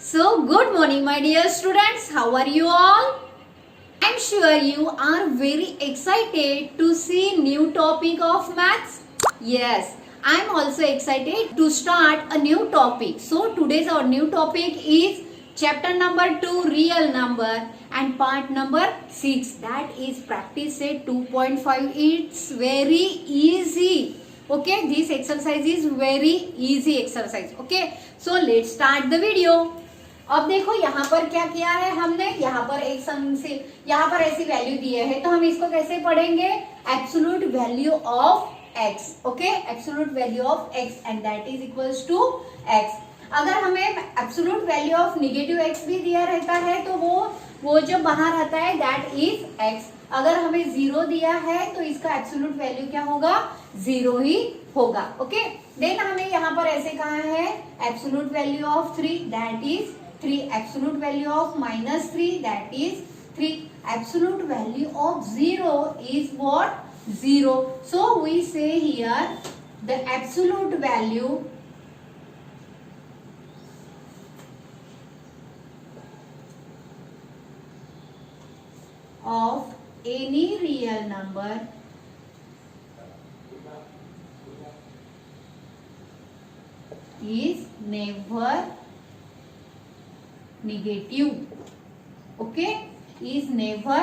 So, good morning, my dear students. How are you all? I'm sure you are very excited to see new topic of maths. Yes, I'm also excited to start a new topic. So, today's our new topic is chapter number 2, real number, and part number 6. That is practice set 2.5. It's very easy. Okay, this exercise is very easy exercise. Okay, so let's start the video. अब देखो यहाँ पर क्या किया है हमने, यहाँ पर एक सम से यहाँ पर ऐसी वैल्यू दिए है, तो हम इसको कैसे पढ़ेंगे? Absolute value of x. Okay, absolute value of x and that is equals to x. अगर हमें absolute value of negative x भी दिया रहता है तो वो जो बाहर आता है दैट इज एक्स. अगर हमें जीरो दिया है तो इसका एब्सोल्यूट वैल्यू क्या होगा? जीरो ही होगा. ओके, देन हमें यहाँ पर ऐसे कहा है absolute value of 3 that is 3, absolute value of -3 that is 3, absolute value of 0 is what? 0. So we say here the absolute value of any real number is never negative. Okay, is never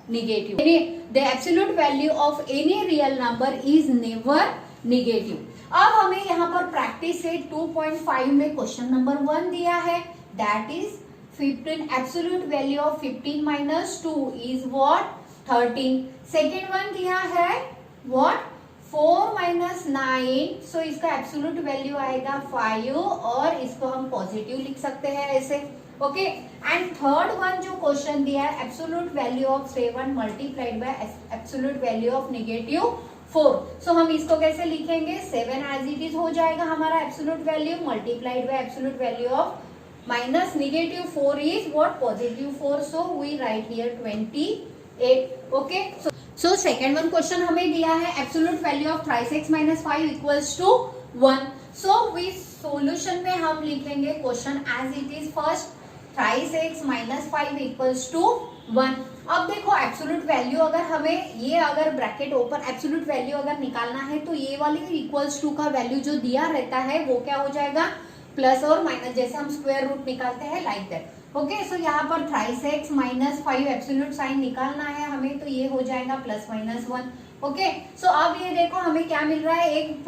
negative. The absolute value of any real number is never negative. अब हमें यहाँ पर practice से 2.5 में question number 1 दिया है, that is 15. Absolute value of 15 minus 2 is what? 13. Second one दिया है व्हाट? 4 माइनस 9. सो इसका एब्सोल्यूट वैल्यू आएगा 5 और इसको हम पॉजिटिव लिख सकते हैं ऐसे. ओके, एंड थर्ड वन जो क्वेश्चन दिया है absolute value of 7 multiplied by absolute value of negative 4. सो हम इसको कैसे लिखेंगे? 7 एज इट इज हो जाएगा हमारा absolute value multiplied by absolute value of minus negative 4 is what? Positive 4. So we write here 28. Okay, so second one question हमें दिया है absolute value of thrice x minus 5 equals to 1. So we solution में हम लिखेंगे question as it is. First thrice x minus 5 equals to 1. अब देखो absolute value अगर हमें ये अगर ब्रैकेट ओपन एब्सोल्यूट वैल्यू अगर निकालना है तो ये वाली इक्वल्स टू का वैल्यू जो दिया रहता है वो क्या हो जाएगा? प्लस और माइनस, जैसे हम स्क्वायर रूट निकालते हैं लाइक दैट. ओके, सो यहाँ पर thrice x minus 5 absolute sign निकालना है हमें, तो ये हो जाएगा प्लस माइनस 1. ओके, सो अब ये देखो हमें क्या मिल रहा है? एक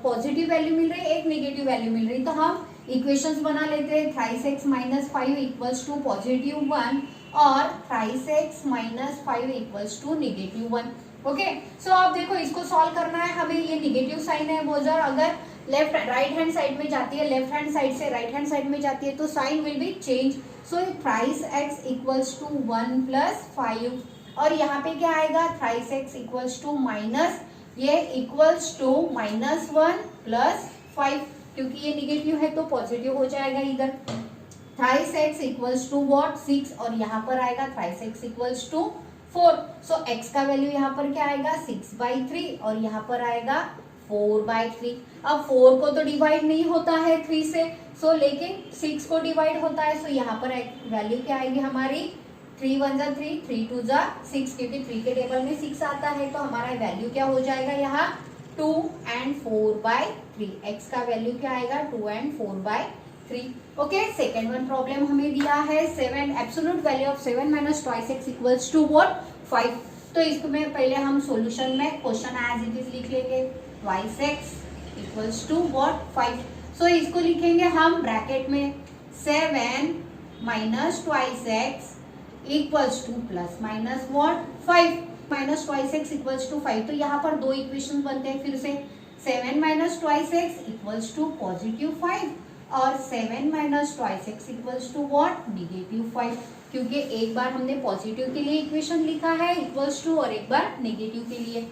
पॉजिटिव वैल्यू मिल रही है, एक नेगेटिव वैल्यू मिल रही है, तो हम इक्वेशंस बना लेते हैं. Thrice x minus 5 equals to positive 1 और thrice x minus 5 equals to negative 1. Okay, so अब देखो इसको सॉल्व करना है हमें. ये नेगेटिव साइन है वो जर अगर लेफ्ट राइट हैंड साइड में जाती है, लेफ्ट हैंड साइड से राइट हैंड साइड में जाती है तो sign will be change. So thrice x equals to 1 plus 5 और यहाँ पे क्या आएगा? Thrice x equals to minus ये इक्वल्स टू माइनस 1 प्लस 5, क्योंकि ये निगेटिव है तो पॉजिटिव हो जाएगा इधर. Thrice x equals to what? 6 और यहाँ पर आएगा thrice x equals to 4. So x का वैल्यू यहाँ पर क्या आएगा? 6/3 और यहाँ पर आएगा 4/3. अब 4 को तो डिवाइड नहीं होता है 3 से, सो लेकिन 6 को डिवाइड होता है. सो यहाँ पर वैल्यू क्या आएगी हमारी? 3 1 जा 3, 3 2 जा 6, क्योंकि 3 के टेबल में 6 आता है तो हमारा वैल्यू क्या हो जाएगा यहाँ? 2 and 4/3. x का वैल्यू क्या आएगा? 2 and 4/3. Okay, second one problem हमें दिया है 7 absolute value of 7 minus twice x equals to what? 5. तो इसको में पहले हम सॉल्यूशन में क्वेश्चन एज इट इज लिख लेंगे. Twice x equals to what? 5. So इसको लिखेंगे हम ब्रैकेट में 7 minus twice x equals to plus minus what? 5 minus twice x equals to 5. तो यहाँ पर दो इक्वेशन बनते हैं फिर से. 7 minus twice x equals to positive 5 और 7 minus twice x equals to what? Negative 5, क्योंकि एक बार हमने पॉजिटिव के लिए इक्वेशन लिखा है इक्वल्स टू और एक बार नेगेटिव के लिए.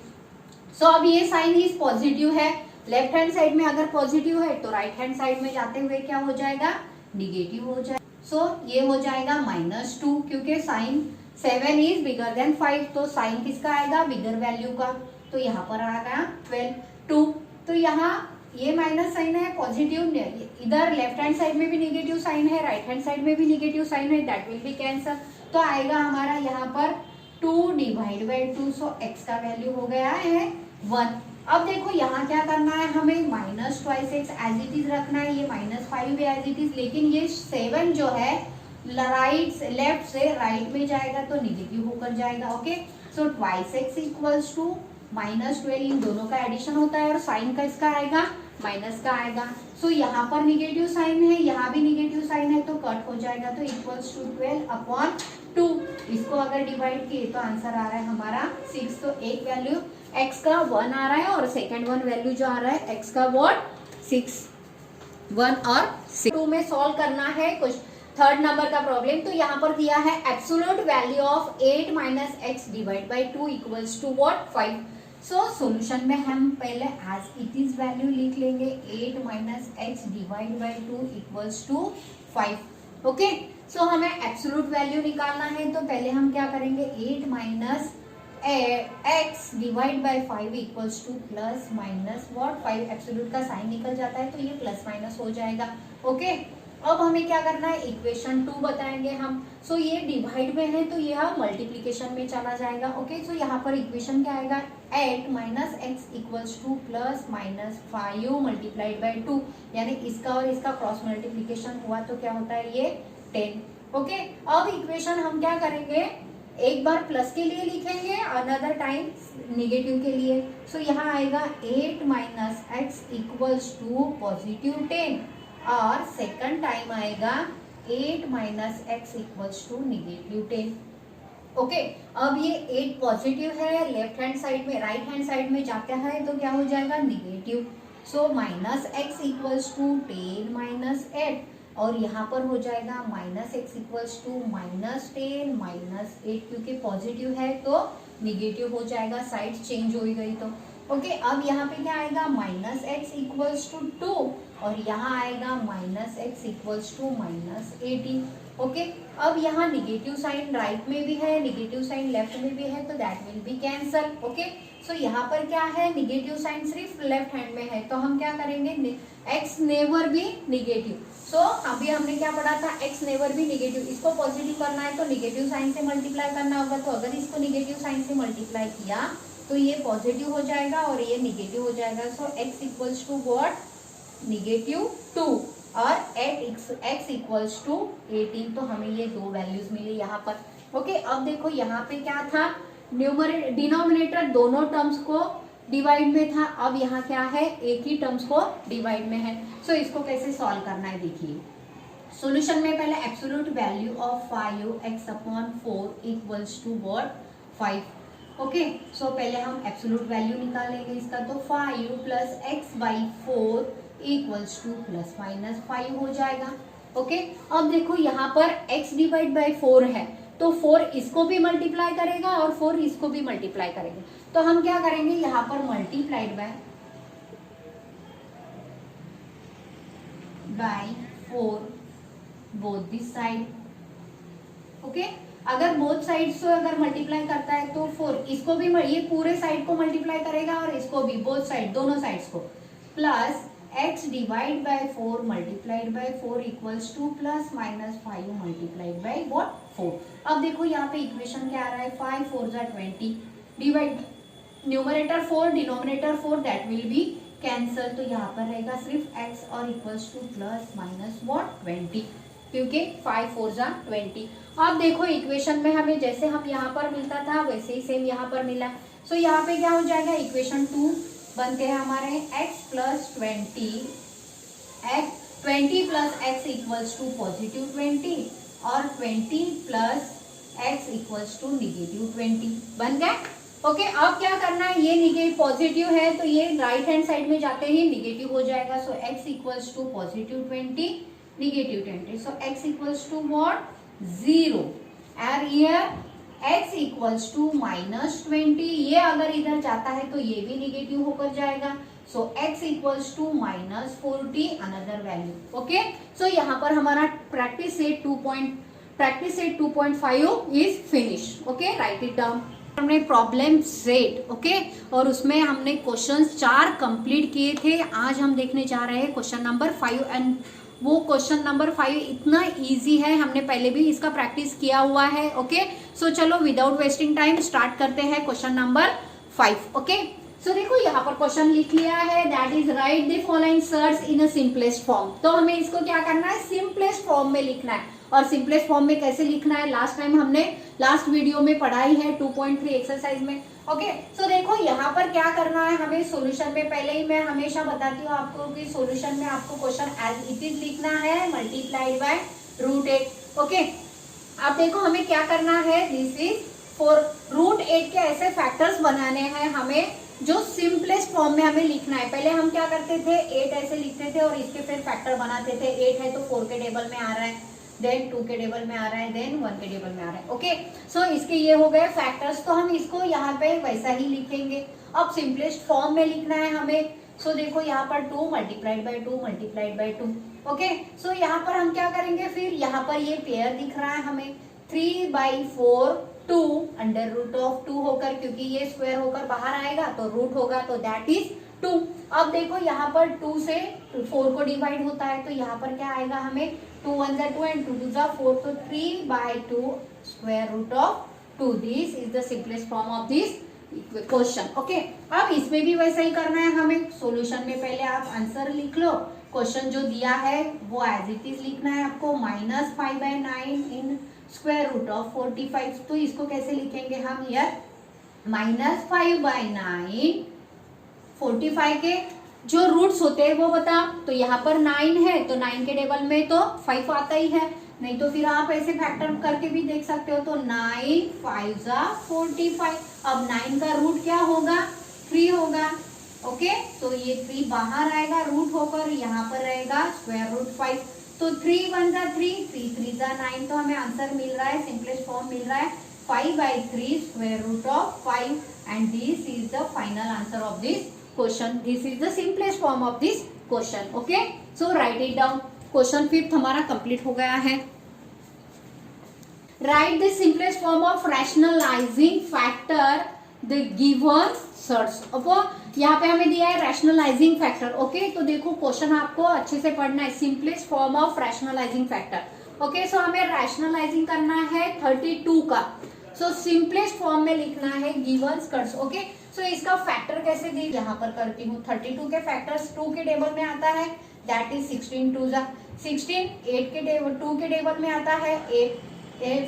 सो अब ये साइन इज पॉजिटिव है, लेफ्ट हैंड साइड में अगर पॉजिटिव है तो राइट हैंड साइड में जाते हुए क्या हो जाएगा? नेगेटिव हो जाएगा. सो ये हो जाएगा -2, क्योंकि साइन 7 इज बिगर देन 5, तो साइन किसका आएगा? बिगर वैल्यू का. तो यहाँ पर आएगा 12 2. तो यहाँ ये माइनस साइन है, पॉजिटिव इधर लेफ्ट हैंड साइड में भी नेगेटिव साइन है, राइट हैंड साइड में भी नेगेटिव साइन है, दैट विल बी कैंसल। तो आएगा हमारा यहाँ पर 2 डिवाइड बाई 2, सो x का वैल्यू हो गया है 1। अब देखो यहाँ क्या करना है, हमें minus twice x as it is रखना है, ये -5 भी एज इट इज, लेकिन ये 7 जो है राइट लेफ्ट से राइट में जाएगा तो निगेटिव होकर जाएगा। Okay, so twice x equals to -12, इन दोनों का एडिशन होता है और साइन का इसका आएगा माइनस का आएगा। सो यहाँ पर निगेटिव साइन है, यहाँ भी निगेटिव साइन है, तो कट हो जाएगा, तो इक्वल्स टू 12/2। इसको अगर डिवाइड किए तो आंसर आ रहा है हमारा 6। तो एक वैल्यू x का 1 आ रहा है और सेकेंड वन वैल्यू जो आ रहा है x का व्हाट 6, 1 और 6। 2 में सॉल्व करना है कुछ थर्ड नंबर का प्रॉब्लम। तो यहाँ पर दिया है absolute value of 8 minus x divide by 2 equals to what 5। So solution में हम पहले एज इट इज वैल्यू लिख लेंगे, 8 minus x divide by 2 equals to 5। Okay, so हमें एब्सोल्यूट वैल्यू निकालना है, तो पहले हम क्या करेंगे, 8 minus x divide by 5 equals to plus minus what 5। Absolute का साइन निकल जाता है तो ये प्लस माइनस हो जाएगा। ओके, अब हमें क्या करना है, इक्वेशन 2 बताएंगे हम। सो ये डिवाइड में है तो यह मल्टीप्लीकेशन में चला जाएगा। ओके, सो यहाँ पर इक्वेशन क्या आएगा, 8 minus x equals to plus minus 5 multiplied by 2, यानी इसका और इसका क्रॉस मल्टीप्लीकेशन हुआ तो क्या होता है ये 10। ओके, अब इक्वेशन हम क्या करेंगे, एक बार प्लस के लिए लिखेंगे, अनदर टाइम निगेटिव के लिए। सो यहाँ आएगा 8 minus x equals to positive 10 और सेकंड टाइम आएगा 8 minus x equals to negative 10। Okay, अब ये 8 पॉजिटिव है, लेफ्ट हैंड साइड में राइट हैंड साइड में जाता है तो क्या हो जाएगा negative. So minus x equals to 10 minus 8 और यहाँ पर हो जाएगा माइनस एक्स इक्वल्स टू -10 -8, क्योंकि पॉजिटिव है तो निगेटिव हो जाएगा, साइड चेंज हो गई तो। ओके, अब यहाँ पे क्या आएगा, माइनस एक्स इक्वल्स टू 2 और यहाँ आएगा minus x equals to -18। Okay, अब यहाँ निगेटिव साइन राइट में भी है, निगेटिव साइन लेफ्ट में भी है, तो that will be cancel. Okay, so यहाँ पर क्या है, निगेटिव साइन सिर्फ लेफ्ट हैंड में है, तो हम क्या करेंगे, x never be negative. So अभी हमने क्या पढ़ा था, एक्स नेवर बी निगेटिव, इसको पॉजिटिव करना है तो निगेटिव साइन से मल्टीप्लाई करना होगा। तो अगर इसको निगेटिव साइन से मल्टीप्लाई किया तो ये पॉजिटिव हो जाएगा और ये निगेटिव हो जाएगा। सो एक्स इक्वल्स टू व्हाट -2 और एक्स इक्वल्स टू 18, तो हमें ये दो वैल्यूज मिली यहाँ पर। ओके, अब देखो यहाँ पे क्या था, डिनोमिनेटर दोनों टर्म्स को डिवाइड में था, अब यहाँ क्या है, एक ही टर्म्स को डिवाइड में है। सो इसको कैसे सॉल्व करना है, देखिए सॉल्यूशन में पहले absolute value of 5x/4 equals to what 5। Okay, so पहले हम एब्सोल्यूट वैल्यू निकालेंगे इसका, तो 5 plus x/4 equals to plus minus 5 हो जाएगा। ओके, अब देखो यहाँ पर x डिवाइड बाई 4 है तो 4 इसको भी मल्टीप्लाई करेगा और 4 इसको भी मल्टीप्लाई करेगा, तो हम क्या करेंगे, यहाँ पर multiplied by 4 both this side. Okay, अगर बोथ साइड्स को अगर मल्टीप्लाई करता है तो 4 इसको भी, ये पूरे साइड को मल्टीप्लाई करेगा और इसको भी, बोथ साइड दोनों साइड्स को, plus x divide by 4 multiplied by 4 equals to plus minus 5 multiplied by what 4। अब देखो यहाँ पे इक्वेशन क्या आ रहा है, 5 4 जा 20 divide numerator 4 denominator 4 that will be cancel, तो यहाँ पर रहेगा सिर्फ x और equals to plus minus what 20, क्योंकि 5 4 जा 20। अब देखो इक्वेशन में हमें जैसे हम यहाँ पर मिलता था वैसे ही सेम यहाँ पर मिला। सो यहाँ पे क्या हो जाएगा, इक्वेशन 2 बनते हैं हमारे x plus 20 plus x equals to positive 20 और 20 plus x equals to negative 20 बन गए। ओके, अब क्या करना है, ये निगेटिव पॉजिटिव है तो ये राइट हैंड साइड में जाते ही निगेटिव हो जाएगा। So x equals to positive 20 negative 20, so x equals to what 0 और हियर x इक्वल्स टू -20, ये अगर इधर जाता है तो ये भी निगेटिव होकर जाएगा। So x equals to -40 another value. Okay, so यहाँ पर हमारा practice set 2.5 is finish. Okay, write it down. हमने प्रॉब्लम सेट, ओके, और उसमें हमने क्वेश्चन 4 कंप्लीट किए थे। आज हम देखने जा रहे हैं क्वेश्चन नंबर 5 एंड वो क्वेश्चन नंबर 5 इतना इजी है, हमने पहले भी इसका प्रैक्टिस किया हुआ है। ओके, सो चलो विदाउट वेस्टिंग टाइम स्टार्ट करते हैं क्वेश्चन नंबर 5। ओके, सो देखो यहाँ पर क्वेश्चन लिख लिया है, that is right the following search in a simplest form. तो हमें इसको क्या करना है, सिंपलेस्ट फॉर्म में लिखना है। और सिंपलेस्ट फॉर्म में कैसे लिखना है, लास्ट टाइम हमने लास्ट वीडियो में पढ़ाई है 2.3 एक्सरसाइज में। ओके, सो देखो यहाँ पर क्या करना है हमें सॉल्यूशन में। पहले ही मैं हमेशा बताती हूँ आपको कि सॉल्यूशन में आपको क्वेश्चन एज इट इज लिखना है मल्टीप्लाइड बाय √8। ओके, अब देखो हमें क्या करना है, दिस इज फॉर √8 के ऐसे फैक्टर्स बनाने हैं हमें जो सिंपलेस्ट फॉर्म में हमें लिखना है। पहले हम क्या करते थे, 8 ऐसे लिखते थे और इसके फिर फैक्टर बनाते थे। 8 है तो 4 के टेबल में आ रहा है, देन 2 के टेबल में आ रहा है, देन 1 के टेबल में आ रहा है। ओके, सो इसके ये हो गए फैक्टर्स, तो हम इसको यहाँ पे वैसा ही लिखेंगे। अब सिंपलेस्ट फॉर्म में लिखना है हमें। सो देखो यहाँ पर 2 multiplied by 2 multiplied by 2। Okay, so यहाँ पर हम क्या करेंगे, फिर यहाँ पर ये पेयर दिख रहा है हमें 3/4 2 √2 होकर, क्योंकि ये स्क्वायर होकर बाहर आएगा तो रूट होगा, तो दैट इज 2। अब देखो यहाँ पर 2 से 4 को डिवाइड होता है, तो यहाँ पर क्या आएगा हमें 2 1 जा 2 एंड 2 2 जा 4, तो 3/2 √2। This is the simplest form of this question. Okay, अब इसमें भी वैसा ही करना है हमें। सॉल्यूशन में पहले आप आंसर लिख लो, क्वेश्चन जो दिया है वो एज इट इज लिखना है आपको, -5/9 इन √45। तो इसको कैसे लिखेंगे हम, यार -5/9 45 के जो रूट्स होते हैं वो बता। तो यहाँ पर 9 है तो 9 के टेबल में तो 5 आता ही है, नहीं तो फिर आप ऐसे फैक्टर करके भी देख सकते हो। तो 9 5 जा 45। अब 9 का रूट क्या होगा, 3 होगा। ओके, तो ये 3 बाहर आएगा रूट होकर, यहाँ पर रहेगा √5। तो 3 1 जा 3, 3 3 जा 9, तो हमें आंसर मिल रहा है, सिंपलेस्ट फॉर्म मिल रहा है 5/3 √5 and this is the final answer of this question. This is the simplest form of this question. Okay, so write it down. Question 5 हमारा कंप्लीट हो गया है। Right the simplest form of rationalising factor the given search. अब यहाँ पे हमें दिया है रैशनलाइजिंग फैक्टर। ओके, तो देखो क्वेश्चन आपको अच्छे से पढ़ना है, simplest form of rationalising factor. Okay, so हमें रैशनलाइजिंग करना है 32 का। सो सिंपलेस्ट फॉर्म में लिखना है गिवन सर्च। ओके, सो इसका फैक्टर कैसे दी, यहाँ पर करती हूँ। 32 के फैक्टर्स 2 के टेबल में आता है, दैट इज 16 2 जा 16। 8 के टेबल 2 के टेबल में आता है 8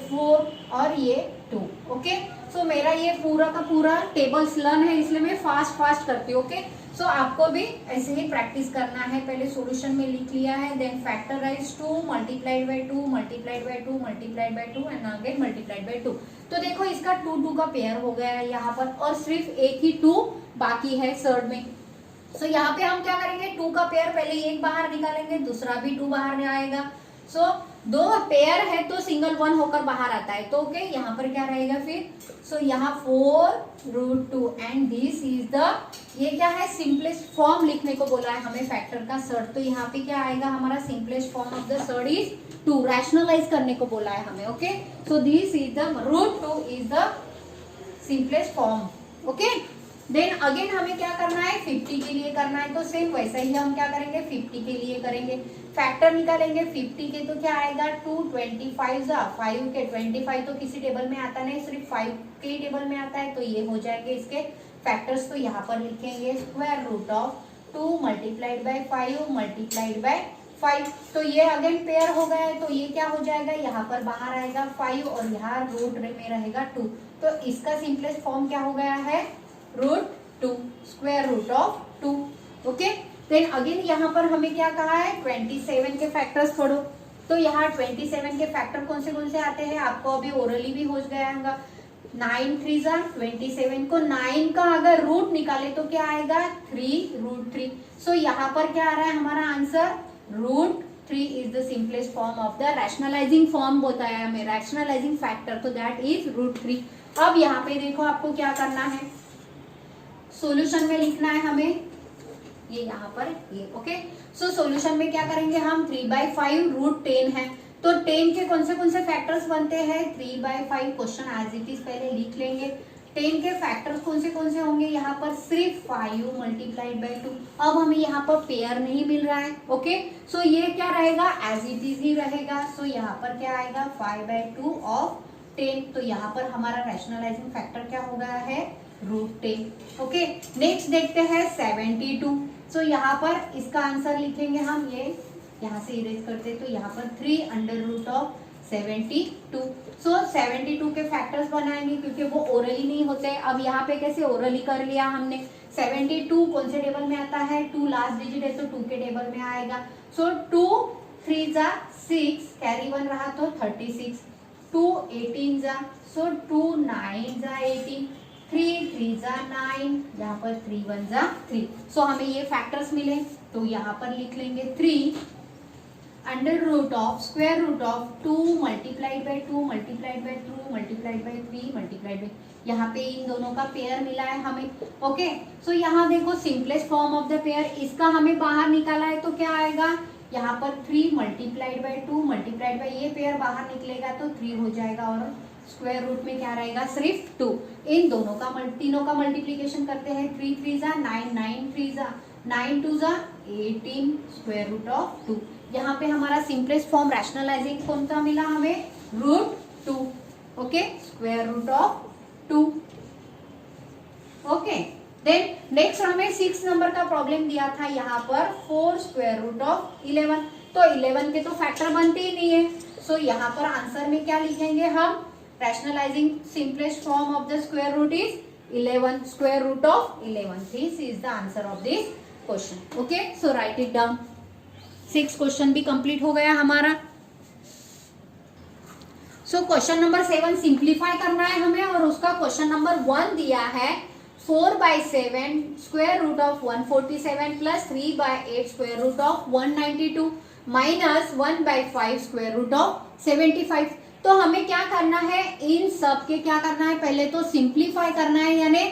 4 और ये 2। ओके, सो मेरा ये पूरा का पूरा टेबल्स लर्न है, इसलिए मैं फास्ट करती हूँ। ओके, सो आपको भी ऐसे ही प्रैक्टिस करना है। पहले सॉल्यूशन में लिख लिया है, then factorise 2 multiplied by 2 multiplied by 2 multiplied by 2 and again multiplied by 2। तो देखो इसका 2 2 का पेयर हो गया है यहाँ पर, और सिर्फ एक ही 2 बाकी है सर्ड में। सो यहाँ पे हम क्या करेंगे, 2 का पेयर पहले एक बाहर निकालेंगे, दूसरा भी 2 बाहर आएगा। सो 2 पेयर है तो सिंगल 1 होकर बाहर आता है, तो ओके यहाँ पर क्या रहेगा फिर। सो यहाँ 4√2 एंड दिस इज द, ये क्या है, सिंपलेस्ट फॉर्म लिखने को बोला है हमें फैक्टर का सर्ड। तो यहाँ पे क्या आएगा हमारा, simplest form of the surd is 2। Rationalise करने को बोला है हमें। Okay, so this is the √2 is the simplest form. Okay, then again हमें क्या करना है, 50 के लिए करना है, तो सेम वैसा ही हम क्या करेंगे, 50 के लिए करेंगे। फैक्टर निकालेंगे 50 के, तो क्या आएगा 2 25 जा 5 के 25 तो किसी टेबल में आता नहीं, सिर्फ 5 के टेबल में आता है, तो ये हो जाएंगे इसके फैक्टर्स। तो यहाँ पर लिखेंगे √2 मल्टीप्लाइड बाय 5 मल्टीप्लाइड बाय 5। तो ये अगेन पेयर हो गया है, तो ये क्या हो जाएगा, यहाँ पर बाहर आएगा 5 और यहाँ रूट में रहेगा 2। तो इसका सिंपलेस्ट फॉर्म क्या हो गया है, √2 √2। ओके, देन अगेन यहाँ पर हमें क्या कहा है, 27 के फैक्टर्स छोड़ो। तो यहाँ 27 के फैक्टर कौन से आते हैं, आपको अभी ओरली भी हो गया होगा। 9 3 जा 27 को 9 का अगर रूट निकाले तो क्या आएगा, 3√3। सो यहाँ पर क्या आ रहा है हमारा answer, √3 is the simplest form of the rationalising form बताया हमें, रैशनलाइजिंग फैक्टर, तो दैट इज √3। अब यहाँ पे देखो आपको क्या करना है, सॉल्यूशन में लिखना है हमें, ये यहाँ पर ये। ओके, सो सॉल्यूशन में क्या करेंगे हम, 3/5 √10 है, तो 10 के कौन से फैक्टर्स बनते हैं, 3/5। क्वेश्चन एज इट इज पहले लिख लेंगे, 10 के फैक्टर्स कौन से होंगे यहाँ पर, सिर्फ 5 मल्टीप्लाइड बाई 2। अब हमें यहाँ पर पेयर नहीं मिल रहा है, ओके। सो ये क्या रहेगा, एज इट इज ही रहेगा। सो यहाँ पर क्या आएगा, 5/2 ऑफ 10। तो यहाँ पर हमारा रैशनलाइजिंग फैक्टर क्या हो गया है, √10। ओके, नेक्स्ट देखते हैं 72। सो यहाँ पर इसका आंसर लिखेंगे हम, ये यहाँ से इरेज करते तो यहाँ पर 3√72। सो 72 के फैक्टर्स बनाएंगे क्योंकि वो ओरली नहीं होते। अब यहाँ पे कैसे ओरली कर लिया हमने। 72 कौन से टेबल में आता है, 2 लास्ट डिजिट है तो 2 के टेबल में आएगा। सो 2 3 जा 6, कैरी 1 रहा तो 36, 2 18 जा, सो 2 9 जा 18, 3 3 जा 9, यहाँ पर 3 1 जा 3। सो हमें ये फैक्टर्स मिले तो यहाँ पर लिख लेंगे 3 under root of square root of 2 multiplied by 2 multiplied by 2 multiplied by 3 multiplied by, यहाँ पे इन दोनों का पेयर मिला है हमें, ओके। सो यहाँ देखो simplest form of the pair, इसका हमें बाहर निकाला है तो क्या आएगा, यहाँ पर 3 मल्टीप्लाइड बाई 2 मल्टीप्लाइड बाई, ये पेयर बाहर निकलेगा तो 3 हो जाएगा और स्क्वायर रूट में क्या रहेगा, सिर्फ 2। इन दोनों का तीनों का मल्टीप्लीकेशन करते हैं, 3 3 जा 9, 9 3 जा 9, 2 जा 18, स्क्वायर रूट ऑफ 2। यहाँ पे हमारा सिंपलेस्ट फॉर्म रैशनलाइजिंग कौन सा मिला हमें, √2, okay, square root of 2, okay. Then next हमें 6 नंबर का प्रॉब्लम दिया था यहाँ पर 4 स्क्वायर रूट ऑफ 11। तो 11 के तो फैक्टर बनते ही नहीं है। सो यहाँ पर आंसर में क्या लिखेंगे हम, rationalising simplest form of the square root is 11, square root of 11। This is the answer of this question, okay. So write it down. 6 question भी कंप्लीट हो गया हमारा। सो क्वेश्चन नंबर 7 सिंप्लीफाई करना है हमें और उसका क्वेश्चन नंबर 1 दिया है 4/7 square root of 147 plus 3/8 square root of 192 minus 1/5 square root of 75। तो हमें क्या करना है, इन सब के क्या करना है, पहले तो सिंप्लीफाई करना है यानी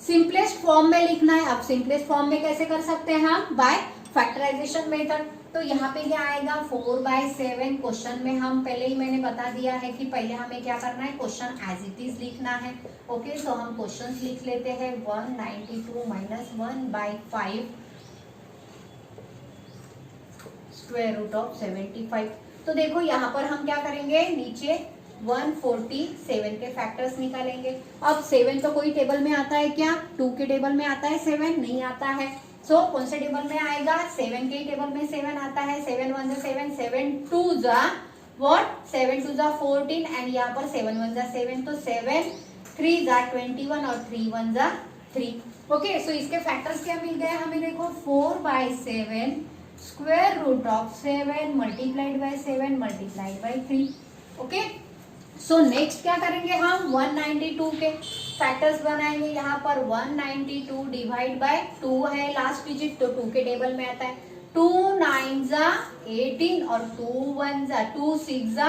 सिंपलेस्ट फॉर्म में लिखना है। अब सिंपलेस्ट फॉर्म में कैसे कर सकते हैं हम, बाय फैक्टराइजेशन मेथड। तो यहाँ पे क्या आएगा 4/7। क्वेश्चन में हम पहले ही मैंने बता दिया है कि पहले हमें क्या करना है, क्वेश्चन एज इट इज लिखना है, ओके। सो हम क्वेश्चन लिख लेते हैं 192 माइनस 1/5 स्क्वायर रूट ऑफ 75। तो देखो यहाँ पर हम क्या करेंगे, नीचे 147 के फैक्टर्स निकालेंगे। अब 7 तो कोई टेबल में आता है क्या, 2 के टेबल में आता है, 7 नहीं आता है। सो कौन से टेबल में आएगा, 7 के टेबल में 7 आता है। 7 1 जा 7, 7 2 जा व्हाट, 7 2 जा 14 एंड यहाँ पर 7 1 जा 7, तो 7 3 जा 21 और 3 1 जा 3, ओके। सो इसके फैक्टर्स क्या मिल गए हमें, देखो 4/7 square root of 7 multiplied by 7 multiplied by 3, okay. So next क्या करेंगे हम, 192 के फैक्टर्स बनाएंगे। यहाँ पर 192 डिवाइड बाय 2 है लास्ट डिजिट, तो 2 के टेबल में आता है। 2 9 जा 18 और 2 1 जा 2 6 जा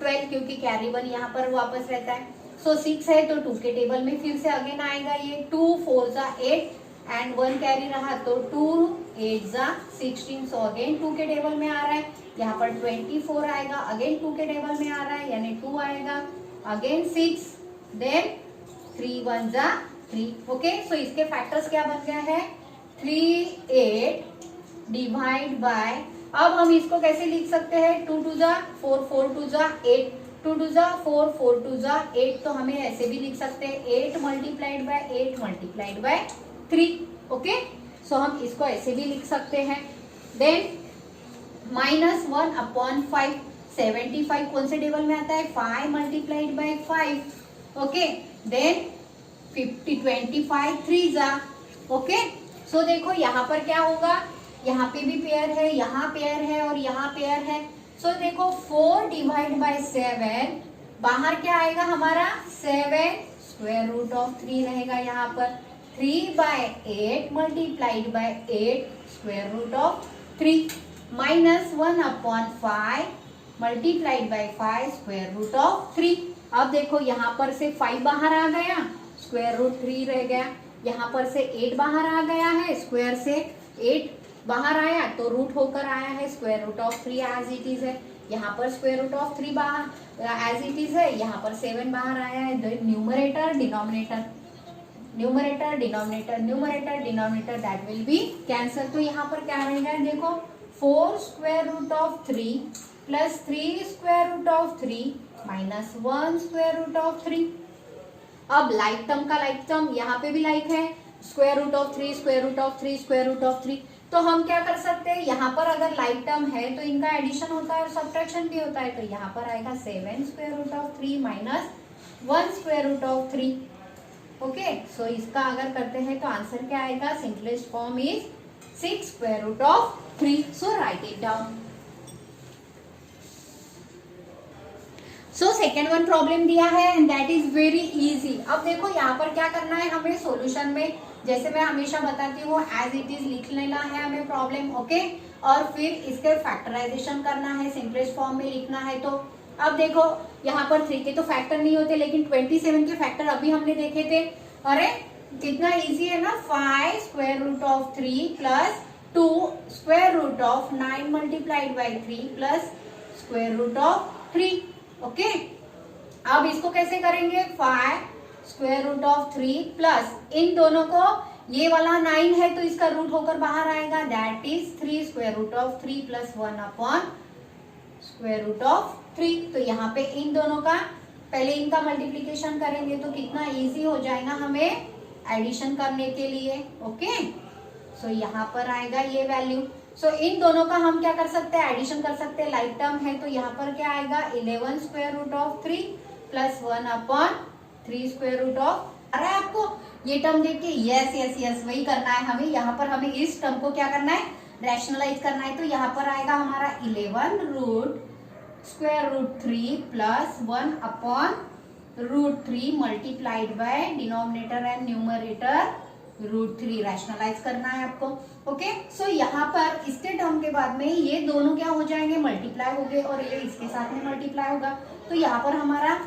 12, क्योंकि कैरी 1 यहाँ पर वापस रहता है। सो 6 है तो 2 के टेबल में फिर से अगेन आएगा ये। 2 4 जा 8 एंड 1 कैरी रहा तो 2 8 जा 16, सो अगेन 2 के टेबल में आ रहा है। यहाँ पर 24 आएगा, अगेन 2 के टेबल में आ रहा है यानी 2 आएगा, अगेन 6, देन 3 1 जा 3, ओके। सो इसके फैक्टर्स क्या बन गया है, 3 8 डिवाइड बाय, अब हम इसको कैसे लिख सकते हैं, 2 2 जा 4 4 2 जा 8, 2 2 जा 4 4 2 जा 8, तो हमें ऐसे भी लिख सकते हैं 8 multiplied by 8 multiplied by 3, okay. So हम इसको ऐसे भी लिख सकते हैं। देन -1/5, 75 कौन से टेबल में आता है, 5 मल्टीप्लाइड बाय 5, ओके। देन 50 25 3 जा, ओके। सो देखो यहाँ पर क्या होगा, यहाँ पे भी पेयर है, यहाँ पेयर है और यहाँ पेयर है। सो देखो 4 डिवाइड बाय 7, बाहर क्या आएगा हमारा 7 स्क्वायर रूट ऑफ 3 रहेगा यहाँ पर। 3/8 multiplied by 8 square root of 3 minus 1/5 multiplied by 5 square root of 3। अब देखो यहाँ पर से 5 बाहर आ गया, स्क्वायर रूट 3 रह गया। यहाँ पर से 8 बाहर आ गया है, स्क्वायर से 8 बाहर आया तो रूट होकर आया है, square root of 3 as it is है। यहाँ पर स्क्वायर रूट ऑफ 3 बाहर एज इट इज है, यहाँ पर 7 बाहर आया है, numerator denominator, numerator denominator that will be cancel. तो यहाँ पर क्या रहेगा देखो 4 square root of 3 plus 3 square root of 3 minus 1 square root of 3। अब लाइक टर्म का लाइक टर्म यहाँ पे भी लाइक है, square root of 3 square root of 3 square root of 3। तो हम क्या कर सकते हैं, यहाँ पर अगर लाइक टर्म है तो इनका एडिशन होता है और सब्ट्रैक्शन भी होता है। तो यहाँ पर आएगा 7 square root of 3 minus 1 square root of 3। Okay, so इसका अगर करते हैं तो आंसर क्या आएगा, simplest form is 6 square root of 3। So write it down. So second one problem दिया है and that is very easy. अब देखो यहाँ पर क्या करना है हमें सोल्यूशन में, जैसे मैं हमेशा बताती हूँ एज इट इज लिख लेना है हमें प्रॉब्लम, ओके, और फिर इसके फैक्टराइजेशन करना है, सिंपलेस्ट फॉर्म में लिखना है। तो अब देखो यहाँ पर 3 के तो फैक्टर नहीं होते, लेकिन 27 के फैक्टर अभी हमने देखे थे। अरे कितना इजी है ना, 5 square root of 3 plus 2 square root of 9 multiplied by 3 plus square root of 3। Okay, अब इसको कैसे करेंगे, 5 स्क्वायर रूट ऑफ 3 प्लस इन दोनों को, ये वाला 9 है तो इसका रूट होकर बाहर आएगा, that is 3 square root of 3 plus 1 upon square root of 3। तो यहाँ पे इन दोनों का पहले इनका मल्टीप्लीकेशन करेंगे तो कितना इजी हो जाएगा हमें एडिशन करने के लिए। ओके, सो यहाँ पर आएगा ये वैल्यू। सो इन दोनों का हम क्या कर सकते हैं, एडिशन कर सकते हैं, लाइक टर्म है तो यहाँ पर क्या आएगा 11 square root of 3 plus 1 upon 3 square root of. अरे आपको ये टर्म देख के यस यस यस वही करना है हमें, यहाँ पर हमें इस टर्म को क्या करना है, रैशनलाइज करना है। तो यहाँ पर आएगा हमारा 11 root square root 3 plus 1 upon root 3 multiplied by denominator and numerator root 3, rationalise करना है आपको। ओके, सो यहाँ पर इसके टर्म के बाद में ये दोनों क्या हो जाएंगे, मल्टीप्लाई हो गए और ये इसके साथ में मल्टीप्लाई होगा। तो यहाँ पर हमारा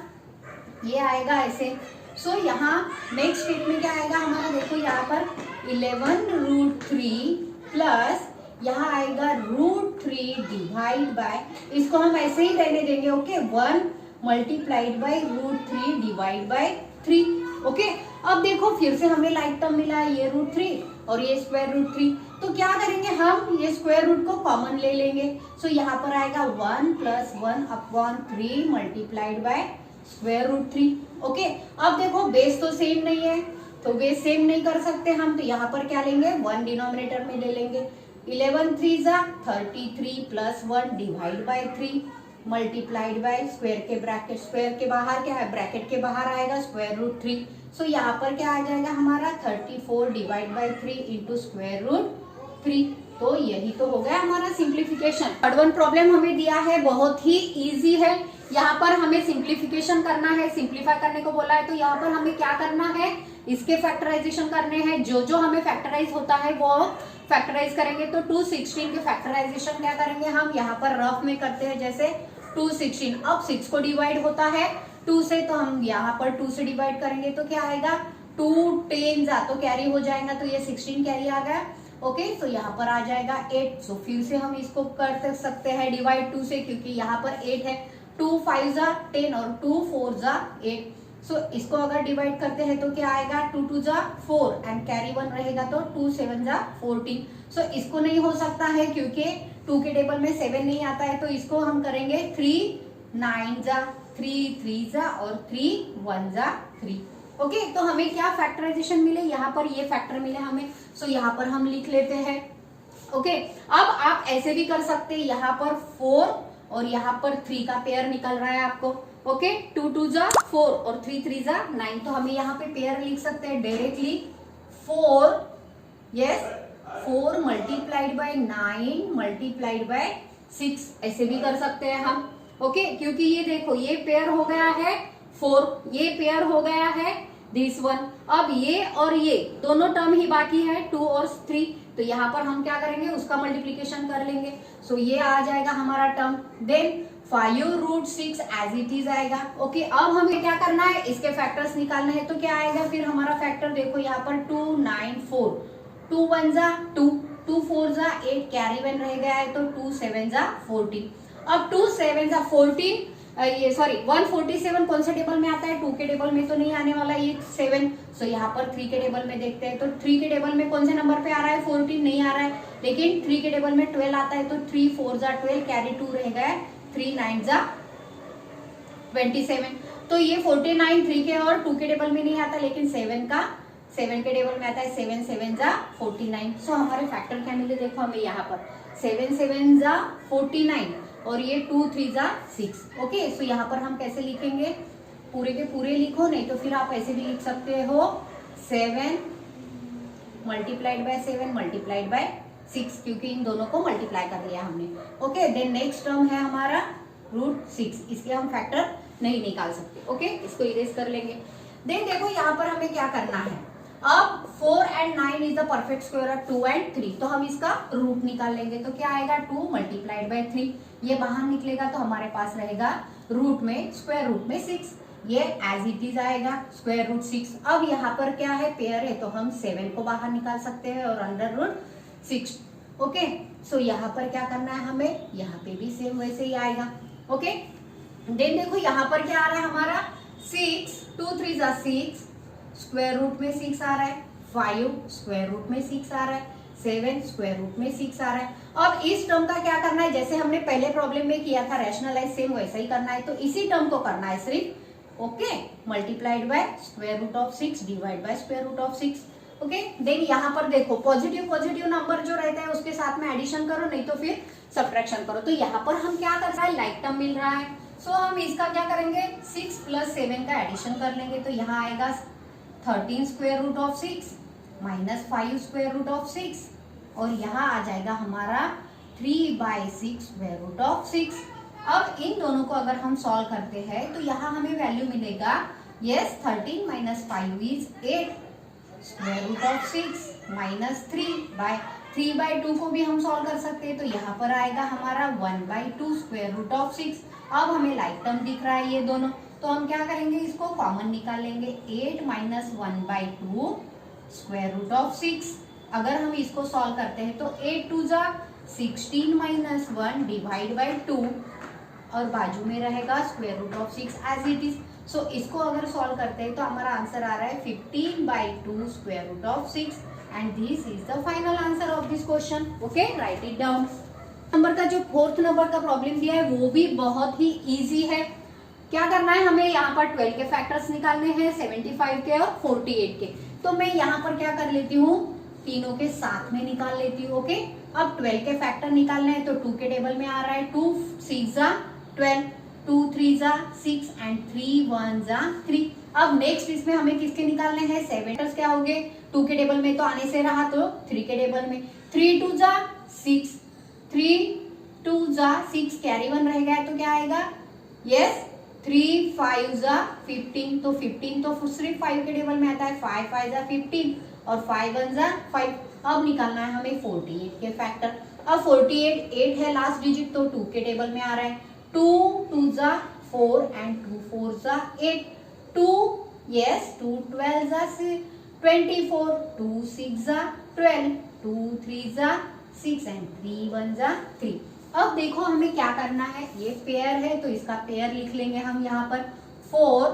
ये आएगा ऐसे। सो यहाँ नेक्स्ट स्टेप में क्या आएगा हमारा, देखो यहाँ पर 11 रूट 3 प्लस यहाँ आएगा रूट 3 डिवाइड बाय, इसको हम ऐसे ही रहने देंगे, okay, 1 multiplied by root 3 divide by 3। Okay, अब देखो फिर से हमें लाइक टर्म मिला है, ये रूट 3 और ये स्क्वायर रूट 3। तो क्या करेंगे हम, ये स्क्वायर रूट को कॉमन ले लेंगे। सो यहाँ पर आएगा 1 plus 1 upon 3 multiplied by square root 3। Okay, अब देखो बेस तो सेम नहीं है तो बेस सेम नहीं कर सकते हम, तो यहाँ पर क्या लेंगे, 1 डिनोमिनेटर में ले लेंगे। 11 3 जा 33 plus 1 divide by 3 multiplied by square के ब्रैकेट, स्क्वायर के बाहर क्या है, ब्रैकेट के बाहर आएगा स्क्वायर रूट 3। सो यहाँ पर क्या आ जाएगा हमारा 34 divide by 3 into square root 3। तो यही तो हो गया हमारा सिंप्लीफिकेशन। थर्ड वन प्रॉब्लम हमें दिया है, बहुत ही इजी है। यहाँ पर हमें सिंप्लीफिकेशन करना है, सिंप्लीफाई करने को बोला है। तो यहाँ पर हमें क्या करना है, इसके फैक्टराइजेशन करने हैं। जो जो हमें फैक्टराइज होता है वो फैक्टराइज करेंगे। तो 216 के फैक्टराइजेशन क्या करेंगे हम, यहाँ पर रफ में करते हैं, जैसे 216। अब 6 को डिवाइड होता है 2 से, तो हम यहाँ पर 2 से डिवाइड करेंगे तो क्या आएगा, 2 10 तो कैरी हो जाएगा, तो ये 16 कैरी आ गया। ओके, तो यहाँ पर आ जाएगा 8। सो फिर से हम इसको कर सकते हैं डिवाइड 2 से, क्योंकि यहाँ पर 8 है। 2 5 जा 10 और 2 4 जा 8। सो इसको अगर डिवाइड करते हैं तो क्या आएगा, 2 2 जा 4 एंड कैरी 1 रहेगा, तो 2 7 जा 14। सो इसको नहीं हो सकता है क्योंकि 2 के टेबल में 7 नहीं आता है, तो इसको हम करेंगे 3 9 जा 3 3 जा और 3 1 जा 3। ओके, तो हमें क्या फैक्टराइजेशन मिले, यहाँ पर ये फैक्टर मिले हमें। सो यहाँ पर हम लिख लेते हैं। ओके, अब आप ऐसे भी कर सकते हैं, यहाँ पर 4 और यहाँ पर 3 का पेयर निकल रहा है आपको। ओके, 2 2 जा 4 और 3 3 जा 9। तो हमें यहाँ पे पेयर लिख सकते हैं directly 4 multiplied bye 9 multiplied by 6, ऐसे भी कर सकते हैं हम। ओके, क्योंकि ये देखो ये पेयर हो गया है 4, ये पेयर हो गया है दिस वन। अब ये और ये दोनों टर्म ही बाकी है 2 और 3, तो यहाँ पर हम क्या करेंगे, उसका मल्टीप्लीकेशन कर लेंगे। सो ये आ जाएगा हमारा term. Then 5 root 6 as it is आएगा। ओके, अब हमें क्या करना है, इसके फैक्टर्स निकालना है। तो क्या आएगा फिर हमारा फैक्टर, देखो यहाँ पर 2 9 4, 2 1 जा 2, 2 4 जा 8, कैरी 1 रह गया है, तो 2 7 जा 14। अब 2 7 जा 14, ये सॉरी 147 कौन से टेबल में आता है, 2 के टेबल में तो नहीं आने वाला ये 7। सो यहाँ पर 3 के टेबल में देखते हैं, तो 3 के टेबल में कौन से नंबर पे आ रहा है, 14 नहीं आ रहा है, लेकिन 3 के टेबल में 12 आता है, तो 3 4 जा 12, कैरी 2 रह गया, 3 9 जा 27। तो ये 49 3 के और 2 के टेबल में नहीं आता, लेकिन 7 के टेबल में आता है, 7 7 जा 49। सो हमारे फैक्टर क्या मिले देखो हमें यहाँ पर 7 7 जा 49 और ये 2 3 जा 6। ओके, सो यहाँ पर हम कैसे लिखेंगे, पूरे के पूरे लिखो, नहीं तो फिर आप ऐसे भी लिख सकते हो 7 मल्टीप्लाइड बाय 7 मल्टीप्लाइड बाय 6, क्योंकि इन दोनों को मल्टीप्लाई कर लिया हमने। ओके, देन नेक्स्ट टर्म है हमारा √6, इसके हम फैक्टर नहीं निकाल सकते। ओके, इसको इरेज कर लेंगे। देन देखो यहाँ पर हमें क्या करना है, अब 4 and 9 is the perfect square of 2 and 3, तो हम इसका रूट निकाल लेंगे, तो क्या आएगा 2 मल्टीप्लाइड बाय 3, ये बाहर निकलेगा तो हमारे पास रहेगा रूट में स्क्वायर रूट में 6, ये एज इट इज आएगा स्क्वायर रूट 6। अब यहाँ पर क्या है, पेयर है, तो हम 7 को बाहर निकाल सकते हैं और अंडर रूट 6। ओके, सो यहाँ पर क्या करना है हमें, यहाँ पे भी सेम वैसे ही आएगा। ओके, देन देखो यहाँ पर क्या आ रहा है हमारा 6, 2 3 जा 6, स्क्वायर रूट में 6 आ रहा है, 5 स्क्वायर रूट में 6 आ रहा है, 7 स्क्वायर रूट में 6 आ रहा है। अब इस टर्म का क्या करना है, जैसे हमने पहले प्रॉब्लम में किया था रैशनलाइज, सेम वैसा ही करना है, तो इसी टर्म को करना है सिर्फ। Okay, multiplied by square root of 6 divide by square root of 6। Okay, then यहाँ पर देखो पॉजिटिव नंबर जो रहता है उसके साथ में एडिशन करो, नहीं तो फिर सब्ट्रैक्शन करो। तो यहाँ पर हम क्या कर रहा है, लाइक टर्म मिल रहा है, सो हम इसका क्या करेंगे 6 + 7 का एडिशन कर लेंगे, तो यहाँ आएगा 13 square root of 6 minus 5 square root of 6, और यहाँ आ जाएगा हमारा 3/6 स्क्वायर रूट ऑफ 6। अब इन दोनों को अगर हम सॉल्व करते हैं तो यहाँ हमें वैल्यू मिलेगा, yes 13 - 5 is 8 square root of 6 minus 3/2 को भी हम सॉल्व कर सकते हैं, तो यहाँ पर आएगा हमारा 1/2 स्क्वायर रूट ऑफ 6। अब हमें लाइक टर्म दिख रहा है ये दोनों, तो हम क्या करेंगे, इसको कॉमन निकाल लेंगे, 8 - 1/2 स्क्वायर रूट ऑफ 6। अगर हम इसको सॉल्व करते हैं तो 8 2 जा 16 - 1 डिवाइड बाय 2, और बाजू में रहेगा square root of 6 as it is. So इसको अगर सॉल्व करते हैं तो हमारा आंसर आ रहा है 15/2 square root of 6, and this is the final answer of this question. Okay, write it down. Number का जो 4th नंबर का प्रॉब्लम दिया है वो भी बहुत ही इजी है। क्या करना है, हमें यहाँ पर 12 के फैक्टर्स निकालने हैं, 75 के और 48 के। तो मैं यहाँ पर क्या कर लेती हूँ, तीनों के साथ में निकाल लेती हूँ। ओके, अब 12 के फैक्टर निकालने हैं, तो 2 के टेबल में आ रहा है 2 6 जा 12, 2 3 जा 6 एंड 3 1 जा 3। अब नेक्स्ट इसमें हमें किसके निकालने हैं, 7 क्या होंगे, 2 के टेबल में तो आने से रहा, तो 3 के टेबल में 3 2 जा 6, 3 2 जा 6, कैरी 1 रह गया, तो क्या आएगा, यस 3 5 जा 15, तो 15 तो सिर्फ 5 के टेबल में आता है, 5 5 जा 15 और 5 1 जा 5। अब निकालना है हमें 48 के फैक्टर। अब 48 8 है लास्ट डिजिट, तो 2 के टेबल में आ रहा है, 2 2 जा 4 एंड 2 4 जा 8, 2 यस 2 12 जा 24, 2 6 जा 12, 2 3 जा 6 एंड 3 1 जा 3। अब देखो हमें क्या करना है, ये पेयर है तो इसका पेयर लिख लेंगे हम यहाँ पर 4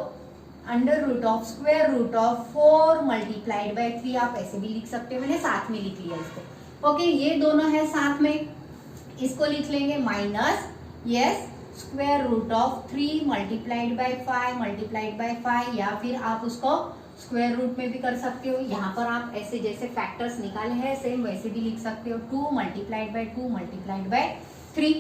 under root of square root of 4 multiplied by 3, आप ऐसे भी लिख सकते हो, मैंने साथ में लिख लिया इसको। ओके, ये दोनों है साथ में, इसको लिख लेंगे minus yes square root of 3 multiplied by 5 multiplied by 5, या फिर आप उसको स्क्वायर रूट में भी कर सकते हो। यहाँ पर आप ऐसे जैसे फैक्टर्स निकाले हैं सेम वैसे भी लिख सकते हो, 2 multiplied by 2 multiplied by 3।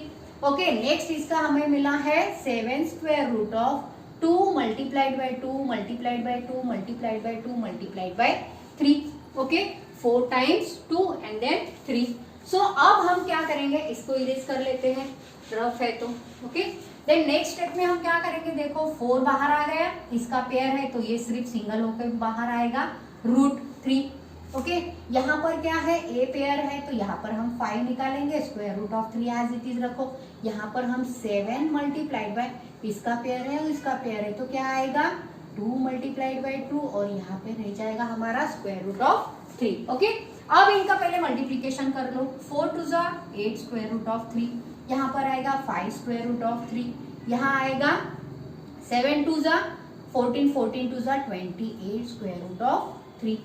Okay, next इसका हमें मिला है 7 square root of 2 multiplied by 2 multiplied by 2 multiplied by 2 multiplied by 3। Okay, 4 times 2 and then 3। So अब हम क्या करेंगे, इसको इरेज कर लेते हैं, रफ है तो। ओके, देन नेक्स्ट स्टेप में हम क्या करेंगे, देखो 4 बाहर आ गया, इसका पेयर है तो ये सिर्फ सिंगल होकर बाहर आएगा, √3। ओके, यहाँ पर क्या है, ए पेयर है तो यहाँ पर हम 5 निकालेंगे, square root of 3 as it is रखो। यहाँ पर हम 7 मल्टीप्लाइड बाय, इसका पेयर है और इसका पेयर है, तो क्या आएगा 2 मल्टीप्लाइड बाय 2, और यहाँ पे रह जाएगा हमारा स्क्वायर रूट ऑफ 3। ओके, अब इनका पहले मल्टीप्लीकेशन कर लो, 4 2 जा 8 स्क्वायर रूट ऑफ 3, यहाँ पर आएगा 5 स्क्वायर रूट ऑफ 3, यहाँ आएगा 7 2 जा 14, 14 2 जा 28 स्क्वायर रूट ऑफ 3।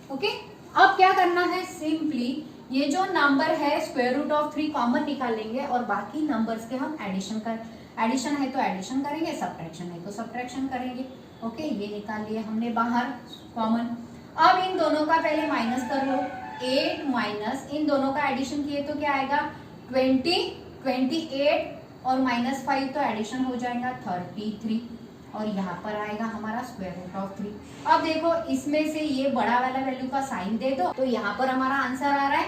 ओके, अब क्या करना है, सिंपली ये जो नंबर है स्क्वायर रूट ऑफ 3 कॉमन निकालेंगे और बाकी नंबर्स के हम एडिशन है तो एडिशन करेंगे, सब्ट्रैक्शन है तो सब्ट्रैक्शन करेंगे। ओके, ये निकाल लिए हमने बाहर कॉमन। अब इन दोनों का पहले माइनस कर लो, 8 माइनस इन दोनों का एडिशन किए तो क्या आएगा 20, 28 और -5 तो एडिशन हो जाएगा 33 और यहाँ पर आएगा हमारा स्क्वायर रूट ऑफ 3। अब देखो इसमें से ये बड़ा वाला वैल्यू का साइन दे दो तो यहाँ पर हमारा आंसर आ रहा है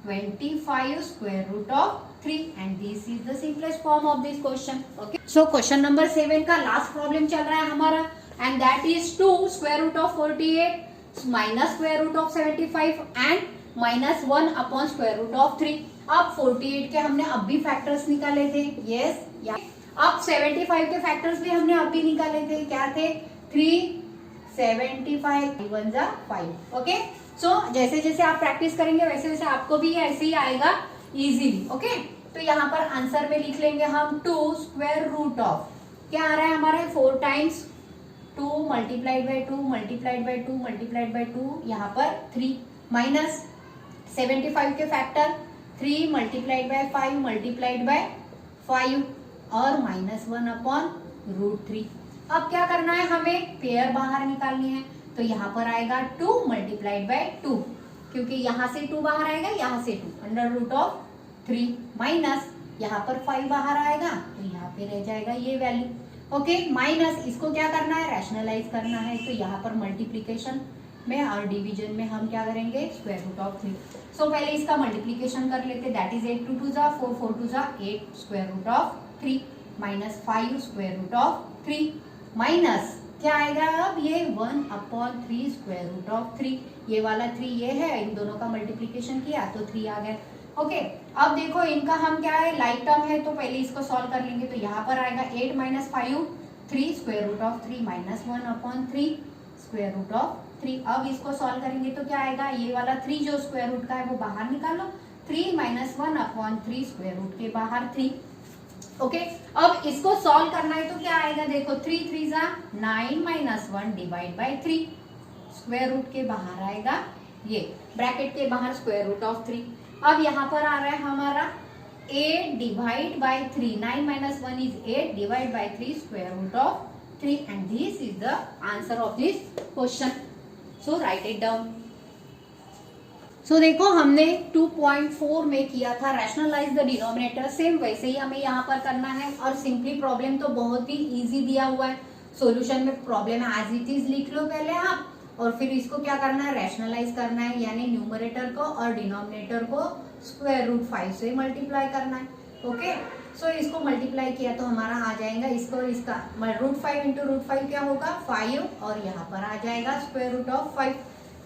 25 square root of 3 and this is the simplest form of this question. Okay, so question number 7 का लास्ट प्रॉब्लम चल रहा है हमारा and that is 2 square root of 48 minus square root of 75 and -1 upon square root of 3। अब 48 के हमने अब भी फैक्टर्स निकाले थे, यस या अब 75 के फैक्टर्स भी हमने अभी निकाले थे, क्या थे 3 75 1 जा 5। ओके, सो जैसे जैसे आप प्रैक्टिस करेंगे वैसे वैसे आपको भी ऐसे ही आएगा इजीली। ओके, तो यहाँ पर आंसर में लिख लेंगे हम 2 स्क्वायर रूट ऑफ क्या आ रहा है हमारे 4 times 2 multiplied by 2 multiplied by 2 multiplied by 2 यहाँ पर 3 माइनस 75 के factor 3 multiplied by 5 multiplied by 5 और -1 अपॉन रूट 3। अब क्या करना है, हमें पेयर बाहर निकालनी है तो यहाँ पर आएगा 2 मल्टीप्लाइड बाई 2 क्योंकि यहाँ से 2 बाहर आएगा, यहाँ से 2 अंडर रूट ऑफ 3 माइनस यहाँ पर 5 बाहर आएगा तो यहाँ पे रह जाएगा ये वैल्यू। ओके, माइनस इसको क्या करना है, रैशनलाइज करना है तो यहाँ पर मल्टीप्लीकेशन में और डिवीजन में हम क्या करेंगे स्क्वायर रूट ऑफ 3। सो पहले इसका मल्टीप्लीकेशन कर लेते, दैट इज 8 2 जा 4 4 2 जा 8 square root of 3 minus 5 square root of 3 minus क्या आएगा अब ये 1 अपॉन 3 स्क्वायर रूट ऑफ 3। ये वाला 3 ये है, इन दोनों का मल्टीप्लीकेशन किया तो 3 आ गया। ओके, अब देखो इनका हम क्या है लाइक टर्म है तो पहले इसको सॉल्व कर लेंगे तो यहाँ पर आएगा 8 minus 5 3 square root of 3 minus 1 upon 3 square root of 3। अब इसको सॉल्व करेंगे तो क्या आएगा, ये वाला 3 जो स्क्वायर रूट का है वो बाहर निकालो, 3 माइनस 1 अपॉन 3 स्क्वायर रूट के बाहर 3। ओके, अब इसको सॉल्व करना है तो क्या आएगा, देखो 3 3 जा 9 minus 1 divide by 3 square root के बाहर आएगा ये ब्रैकेट के बाहर स्क्वायर रूट ऑफ 3। अब यहाँ पर आ रहा है हमारा 8 divide by 3 9 minus 1 is 8 divide by 3 square root of 3 and this is the answer of this question. So write it down. So देखो हमने 2.4 में किया था रैशनलाइज द डिनोमिनेटर, सेम वैसे ही हमें यहाँ पर करना है और सिंपली प्रॉब्लम तो बहुत ही इजी दिया हुआ है। सॉल्यूशन में प्रॉब्लम एज इट इज लिख लो पहले आप और फिर इसको क्या करना है रैशनलाइज करना है, यानी न्यूमरेटर को और डिनोमिनेटर को स्क्वायर रूट 5 से मल्टीप्लाई करना है। ओके, सो इसको मल्टीप्लाई किया तो हमारा आ जाएगा इसको इसका रूट 5 इंटू रूट 5 क्या होगा 5 और यहाँ पर आ जाएगा स्क्वायर रूट ऑफ 5।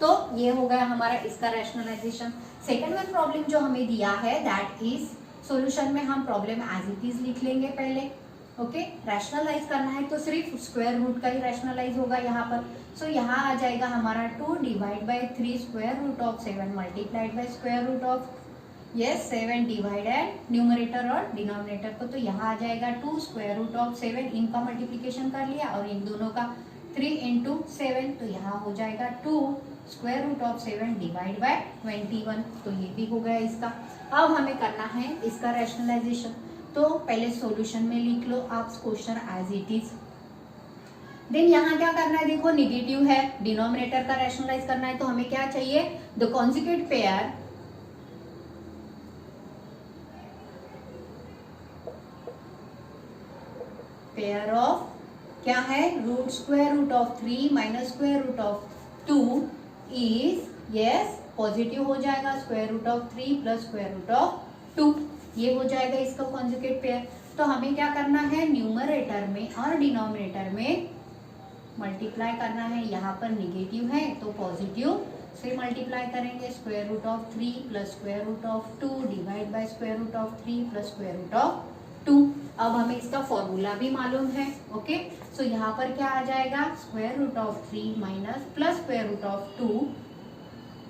तो ये हो गया हमारा इसका रैशनलाइजेशन। सेकंड वन प्रॉब्लम जो हमें दिया है दैट इज सॉल्यूशन में हम प्रॉब्लम एज इट इज लिख लेंगे पहले। ओके, रैशनलाइज करना है तो सिर्फ स्क्वायर रूट का ही रैशनलाइज होगा यहाँ पर। सो यहाँ आ जाएगा हमारा 2 divide by 3 square root of 7 multiplied by square root of 7 divided numerator और डिनोमिनेटर को, तो यहाँ आ जाएगा 2 स्क्वायर रूट ऑफ 7, इनका मल्टीप्लीकेशन कर लिया और इन दोनों का 3 इंटू 7 तो यहाँ हो जाएगा 2 square root of 7 divide by 21। तो ये भी हो गया इसका। अब हमें करना है इसका रैशनलाइजेशन, तो पहले सॉल्यूशन में लिख लो आप question as it is. Then यहाँ क्या करना है, देखो निगेटिव है, डिनोमिनेटर का रैशनलाइज करना है तो हमें क्या चाहिए द कॉन्जुगेट पेयर ऑफ क्या है root square root of 3 minus square root of 2 is yes positive हो जाएगा square root of 3 plus square root of 2, ये हो जाएगा इसका कॉन्जुगेट पेयर। तो हमें क्या करना है न्यूमरेटर में और डिनोमिनेटर में मल्टीप्लाई करना है, यहाँ पर निगेटिव है तो पॉजिटिव से मल्टीप्लाई करेंगे, square root of 3 plus square root of 2 divide by square root of 3 plus square root of 2। अब हमें इसका फॉर्मूला भी मालूम है। ओके, सो यहाँ पर क्या आ जाएगा square root of 3 minus plus square root of 2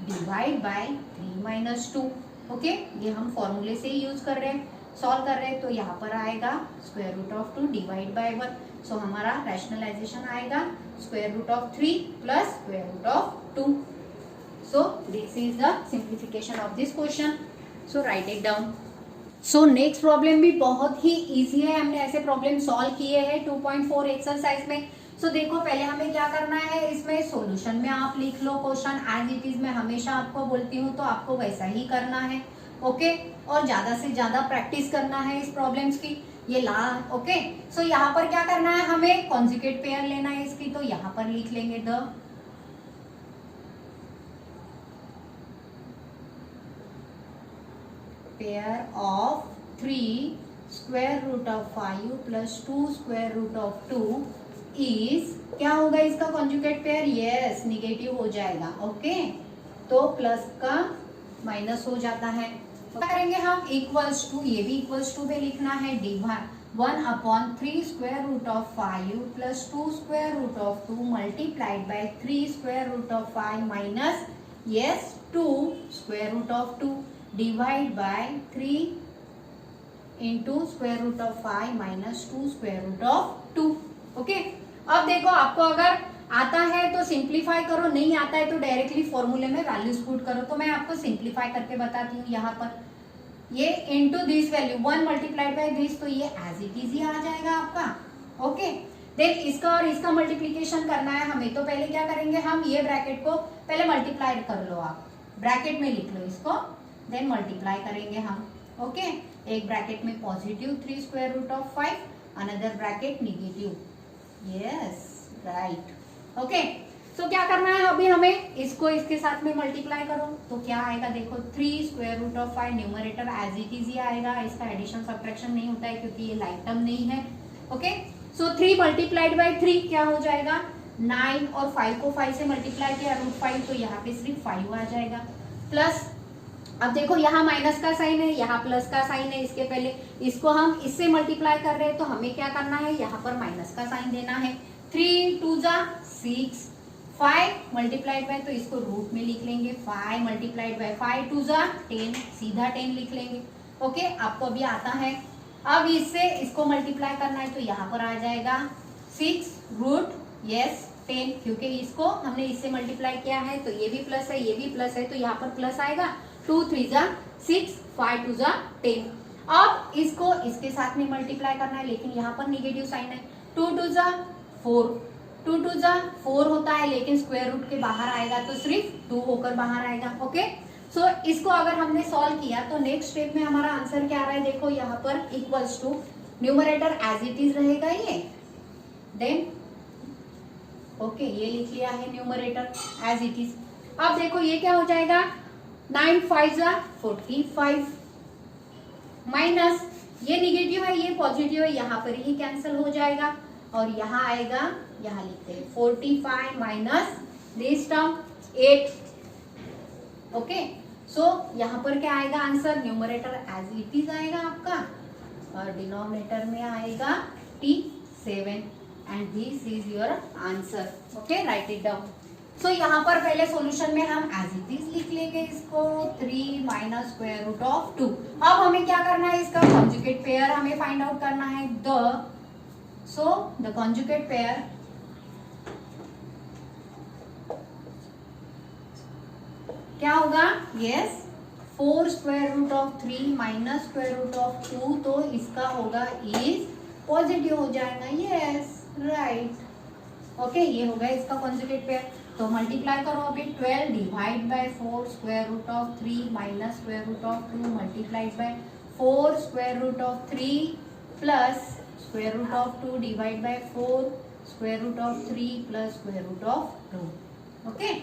divide by 3 minus 2। Okay, ये हम फॉर्मूले से ही यूज कर रहे हैं। सॉल्व कर रहे हैं तो यहाँ पर आएगा square root of 2 divide by 1. So हमारा रैशनलाइजेशन आएगा square root of 3 plus square root of 2. So this is the simplification of this question. So write it down. So next problem भी बहुत ही इजी है. हमने ऐसे प्रॉब्लम सॉल्व किए हैं 2.4 exercise में. सो देखो पहले हमें क्या करना है, इसमें सॉल्यूशन में आप लिख लो क्वेश्चन एज इट इज. मैं हमेशा आपको बोलती हूँ तो आपको वैसा ही करना है. ओके और ज्यादा से ज्यादा प्रैक्टिस करना है इस प्रॉब्लम्स की. ये ओके. सो यहाँ पर क्या करना है, हमें कॉन्जुगेट पेयर लेना है इसकी. तो यहाँ पर लिख लेंगे the pair of 3 square root of 5 plus 2 square root of 2 is, क्या होगा इसका कॉन्जुगेट पेयर, यस निगेटिव हो जाएगा. ओके तो प्लस का माइनस हो जाता है. क्या करेंगे हम, इक्वल्स टू, ये भी इक्वल्स टू पे लिखना है, divide 1/3 square root of 5 plus 2 square root of 2 multiplied by 3 square root of 5 minus yes 2 square root of 2 divide by 3 into square root of 5 minus 2 square root of 2. Okay अब देखो आपको अगर आता है तो सिंप्लीफाई करो, नहीं आता है तो डायरेक्टली फॉर्मूले में वैल्यूज पुट करो. तो मैं आपको सिंप्लीफाई करके बताती हूँ. यहाँ पर ये into this value 1 multiplied by this, तो ये एज इट इज ही आ जाएगा आपका. ओके देन इसका और इसका मल्टीप्लीकेशन करना है हमें. तो पहले क्या करेंगे हम, ये ब्रैकेट को पहले मल्टीप्लाई कर लो, आप ब्रैकेट में लिख लो इसको, देन मल्टीप्लाई करेंगे हम. ओके एक ब्रैकेट में positive 3 square root of 5, another bracket negative. Yes right. Okay so क्या करना है अभी हमें, इसको इसके साथ में मल्टीप्लाई करो तो क्या आएगा देखो, 3 square root of 5 numerator as it is ही आएगा. इसका एडिशन सब्ट्रैक्शन नहीं होता है क्योंकि ये लाइक टर्म नहीं है. ओके सो 3 मल्टीप्लाइड बाय 3 क्या हो जाएगा, 9 और 5 को 5 से मल्टीप्लाई किया रूट 5, तो यहाँ पे सिर्फ 5 आ जाएगा. प्लस अब देखो यहाँ माइनस का साइन है, यहाँ प्लस का साइन है. इसके पहले इसको हम इससे मल्टीप्लाई कर रहे हैं तो हमें क्या करना है, यहाँ पर माइनस का साइन देना है. 3 2 जा 6, 5 मल्टीप्लाइड बाय, तो इसको रूट में लिख लेंगे. 5 मल्टीप्लाइड बाय 5 2 जा 10, सीधा 10 लिख लेंगे. ओके आपको अभी आता है. अब इससे इसको मल्टीप्लाई करना है तो यहाँ पर आ जाएगा 6 रूट यस 10, क्योंकि इसको हमने इससे मल्टीप्लाई किया है तो ये भी प्लस है, ये भी प्लस है, तो यहाँ पर प्लस आएगा. 2 3 जा 6, 5 2 जा 10. अब इसको इसके साथ में मल्टीप्लाई करना है, लेकिन यहाँ पर निगेटिव साइन है. 2 2 जा 4, 2 2 जा 4 होता है, लेकिन स्क्वायर रूट के बाहर आएगा तो सिर्फ 2 होकर बाहर आएगा. ओके सो इसको अगर हमने सॉल्व किया तो नेक्स्ट स्टेप में हमारा आंसर क्या आ रहा है, देखो यहाँ पर equals to numerator as it is रहेगा ये, देन ओके ये लिख लिया है न्यूमरेटर एज इट इज. अब देखो ये क्या हो जाएगा, 9 5 जा 45 माइनस ये निगेटिव है, ये पॉजिटिव है, यहाँ पर ही कैंसिल हो जाएगा. और यहाँ आएगा, यहाँ लिखते हैं 45 minus this term 8. Okay so यहाँ पर क्या आएगा answer, numerator as it is आएगा आपका और डिनोमिनेटर में आएगा T7 and this is your answer. Okay write it down. So यहाँ पर पहले सॉल्यूशन में हम एज इट इज लिख लेंगे इसको, 3 माइनस स्क्वायर रूट ऑफ 2. अब हमें क्या करना है, इसका कॉन्जुगेट पेयर हमें फाइंड आउट करना है. द conjugate pair क्या होगा, yes 4 square root of 3 minus square root of 2, तो इसका होगा इज पॉजिटिव हो जाएगा. Yes right. ओके ये होगा इसका कॉन्जुगेट पेयर. तो मल्टीप्लाई करो अभी, 12 divide by 4 square root of 3 minus square root of 2 multiplied by 4 square root of 3 plus square root of 2 divide by 4 square root of 3 plus square root of 2. Okay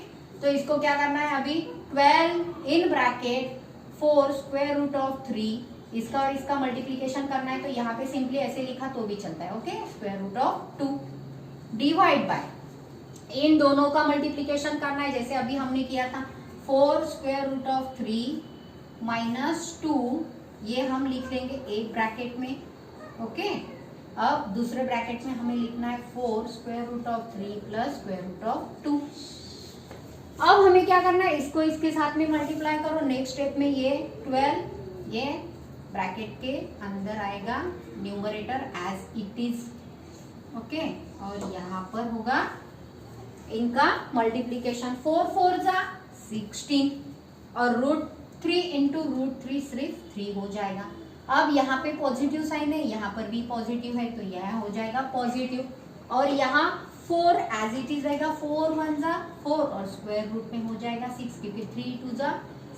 तो इसको क्या करना है अभी, 12 in bracket 4 square root of 3, इसका और इसका multiplication करना है तो यहाँ पे सिंपली ऐसे लिखा तो भी चलता है. Okay square root of 2 divide by, इन दोनों का मल्टीप्लीकेशन करना है जैसे अभी हमने किया था. 4 स्क्वायर रूट ऑफ 3 माइनस 2, ये हम लिख लेंगे एक ब्रैकेट में. ओके अब दूसरे ब्रैकेट में हमें लिखना है 4 square root of 3 plus square root of 2. अब हमें क्या करना है, इसको इसके साथ में मल्टीप्लाई करो. नेक्स्ट स्टेप में ये 12 ये ब्रैकेट के अंदर आएगा numerator as it is, okay, और यहाँ पर होगा इनका मल्टीप्लीकेशन, 4 4 जा 16 और √3 इंटू √3 सिर्फ 3 हो जाएगा। अब यहाँ पे पॉजिटिव साइन है, यहाँ पर भी पॉजिटिव है, तो यह हो जाएगा पॉजिटिव, और यहाँ 4 एज इट इज रहेगा, 4 1 जा 4 और स्क्वायर रूट में हो जाएगा 6, क्योंकि 3 2 जा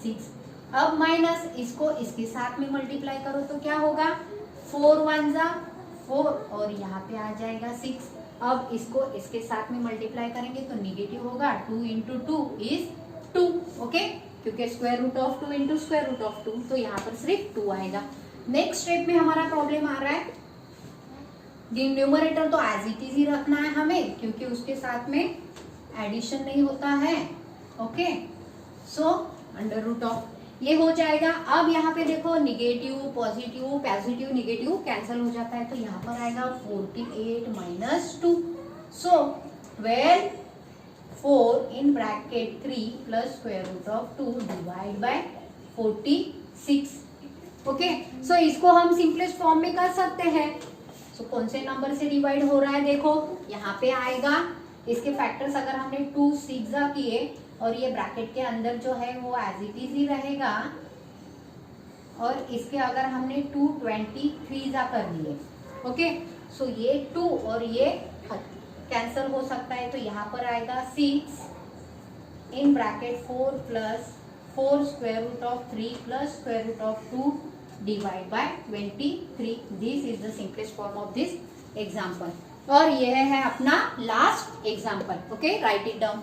6। अब माइनस इसको इसके साथ में मल्टीप्लाई करो तो क्या होगा, 4 1 जा 4 और यहाँ पे आ जाएगा 6। अब इसको इसके साथ में मल्टीप्लाई करेंगे तो निगेटिव होगा, 2 इंटू 2 इज 2, ओके, क्योंकि square root of 2 into square root of 2, तो यहाँ पर सिर्फ 2 आएगा। नेक्स्ट स्टेप में हमारा प्रॉब्लम आ रहा है, न्यूमरेटर तो एज इट इज ही रखना है हमें, क्योंकि उसके साथ में एडिशन नहीं होता है, okay, so under root of ये हो जाएगा। अब यहाँ पे देखो negative positive positive negative cancel हो जाता है, तो यहाँ पर आएगा 48 minus 2, so 12 4 in bracket 3 plus square root of 2 divide by 46, okay. So इसको हम सिंपलेस्ट फॉर्म में कर सकते हैं। सो कौन से नंबर से डिवाइड हो रहा है, देखो यहाँ पे आएगा, इसके फैक्टर्स अगर हमने 2 6 किए और ये ब्रैकेट के अंदर जो है वो एज इट इज ही रहेगा, और इसके अगर हमने 2 23 कर दिए, ओके, सो ये 2 और ये कैंसिल हो सकता है, तो यहाँ पर आएगा 6 in bracket 4 plus 4 square root of 3 plus square root of 2 divide by 23। This is the simplest form of this example, और यह है अपना last example, okay, write it down.